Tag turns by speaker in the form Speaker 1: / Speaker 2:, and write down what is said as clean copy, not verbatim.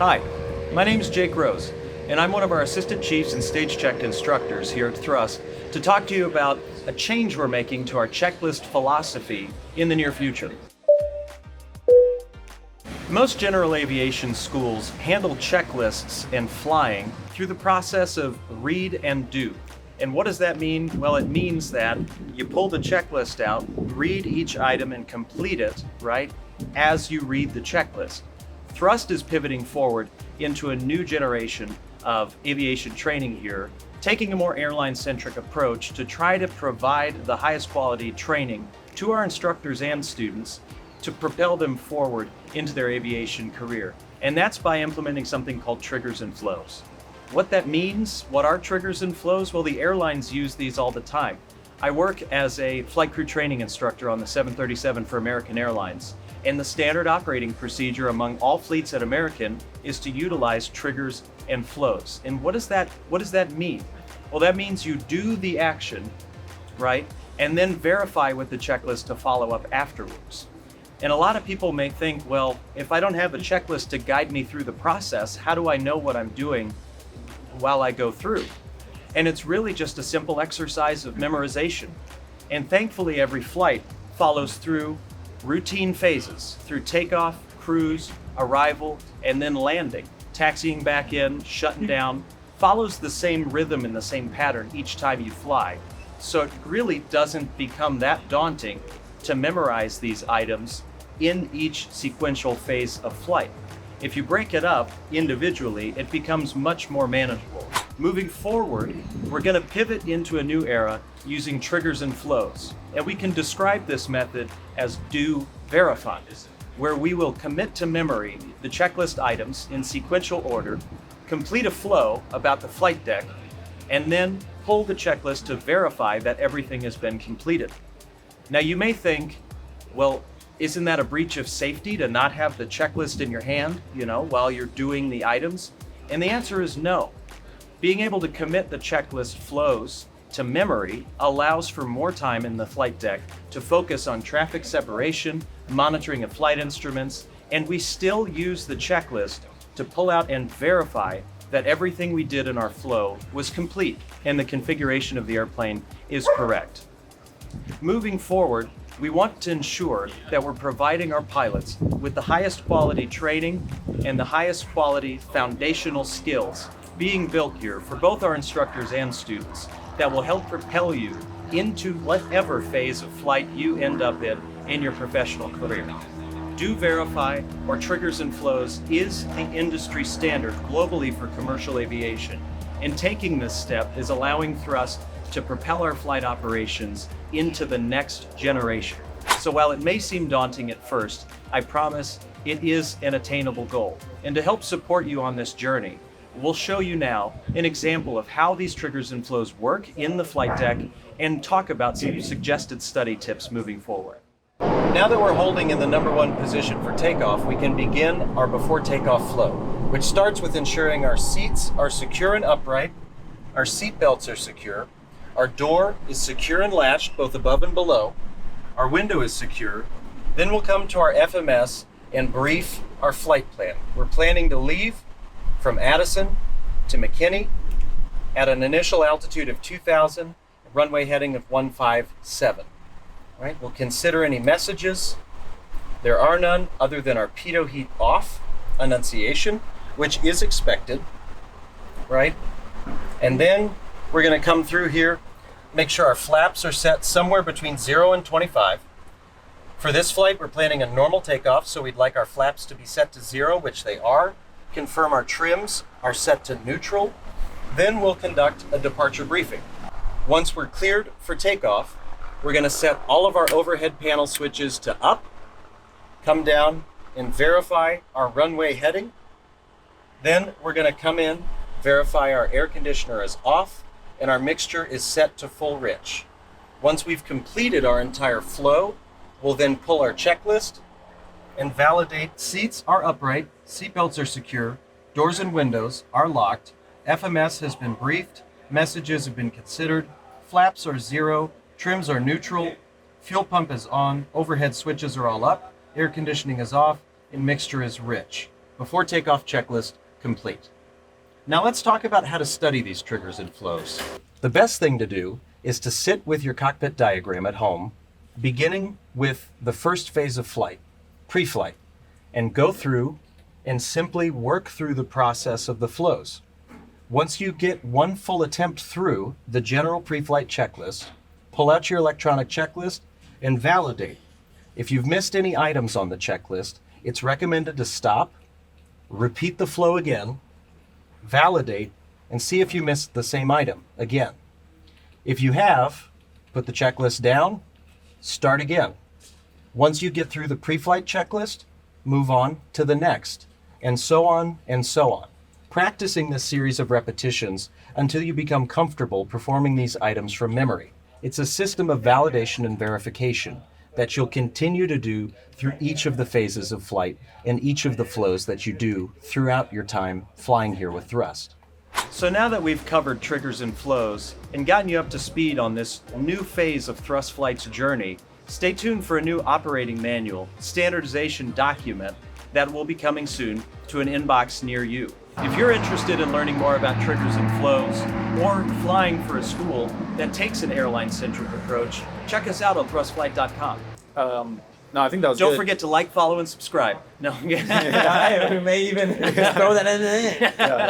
Speaker 1: Hi, my name is Jake Rose, and I'm one of our Assistant Chiefs and Stage Check instructors here at Thrust to talk to you about a change we're making to our checklist philosophy in the near future. Most general aviation schools handle checklists and flying through the process of read and do. And what does that mean? Well, it means that you pull the checklist out, read each item and complete it, right, as you read the checklist. Thrust is pivoting forward into a new generation of aviation training here, taking a more airline-centric approach to try to provide the highest quality training to our instructors and students to propel them forward into their aviation career. And that's by implementing something called triggers and flows. What that means, what are triggers and flows? Well, the airlines use these all the time. I work as a flight crew training instructor on the 737 for American Airlines. And the standard operating procedure among all fleets at American is to utilize triggers and flows. And what does that mean? Well, that means you do the action, right? And then verify with the checklist to follow up afterwards. And a lot of people may think, well, if I don't have a checklist to guide me through the process, how do I know what I'm doing while I go through? And it's really just a simple exercise of memorization. And thankfully, every flight follows through routine phases through takeoff, cruise, arrival, and then landing. Taxiing back in, shutting down, follows the same rhythm and the same pattern each time you fly. So it really doesn't become that daunting to memorize these items in each sequential phase of flight. If you break it up individually, it becomes much more manageable. Moving forward, we're going to pivot into a new era using triggers and flows. And we can describe this method as do verify, where we will commit to memory the checklist items in sequential order, complete a flow about the flight deck, and then pull the checklist to verify that everything has been completed. Now you may think, well, isn't that a breach of safety to not have the checklist in your hand, while you're doing the items? And the answer is no. Being able to commit the checklist flows to memory allows for more time in the flight deck to focus on traffic separation, monitoring of flight instruments, and we still use the checklist to pull out and verify that everything we did in our flow was complete and the configuration of the airplane is correct. Moving forward, we want to ensure that we're providing our pilots with the highest quality training and the highest quality foundational skills being built here for both our instructors and students that will help propel you into whatever phase of flight you end up in your professional career. Do verify, or triggers and flows, is the industry standard globally for commercial aviation. And taking this step is allowing Thrust to propel our flight operations into the next generation. So while it may seem daunting at first, I promise it is an attainable goal. And to help support you on this journey, we'll show you now an example of how these triggers and flows work in the flight deck and talk about some suggested study tips moving forward. Now that we're holding in the #1 position for takeoff, we can begin our before takeoff flow, which starts with ensuring our seats are secure and upright, our seat belts are secure, our door is secure and latched both above and below, our window is secure. Then we'll come to our FMS and brief our flight plan. We're planning to leave from Addison to McKinney at an initial altitude of 2,000, runway heading of 157. All right, we'll consider any messages. There are none other than our pitot heat off annunciation, which is expected, right? And then we're going to come through here, make sure our flaps are set somewhere between 0 and 25. For this flight, we're planning a normal takeoff, so we'd like our flaps to be set to 0, which they are. Confirm our trims are set to neutral. Then we'll conduct a departure briefing. Once we're cleared for takeoff, we're going to set all of our overhead panel switches to up, come down and verify our runway heading. Then we're going to come in, verify our air conditioner is off, and our mixture is set to full rich. Once we've completed our entire flow, we'll then pull our checklist and validate seats are upright, seatbelts are secure, doors and windows are locked, FMS has been briefed, messages have been considered, flaps are 0, trims are neutral, fuel pump is on, overhead switches are all up, air conditioning is off, and mixture is rich. before takeoff checklist complete. Now let's talk about how to study these triggers and flows. The best thing to do is to sit with your cockpit diagram at home, beginning with the first phase of flight, pre-flight, and go through and simply work through the process of the flows. Once you get one full attempt through the general pre-flight checklist, pull out your electronic checklist and validate. If you've missed any items on the checklist, it's recommended to stop, repeat the flow again, validate, and see if you missed the same item again. If you have, put the checklist down, start again. Once you get through the pre-flight checklist, move on to the next, and so on and so on. Practicing this series of repetitions until you become comfortable performing these items from memory. It's a system of validation and verification that you'll continue to do through each of the phases of flight and each of the flows that you do throughout your time flying here with thrust. So now that we've covered triggers and flows and gotten you up to speed on this new phase of thrust flight's journey, stay tuned for a new operating manual, standardization document that will be coming soon to an inbox near you. If you're interested in learning more about triggers and flows, or flying for a school that takes an airline-centric approach, check us out on thrustflight.com.
Speaker 2: No, I think that was
Speaker 1: Don't
Speaker 2: good.
Speaker 1: forget to like, follow, and subscribe. No,
Speaker 2: Yeah, we may even throw that in there. Yeah.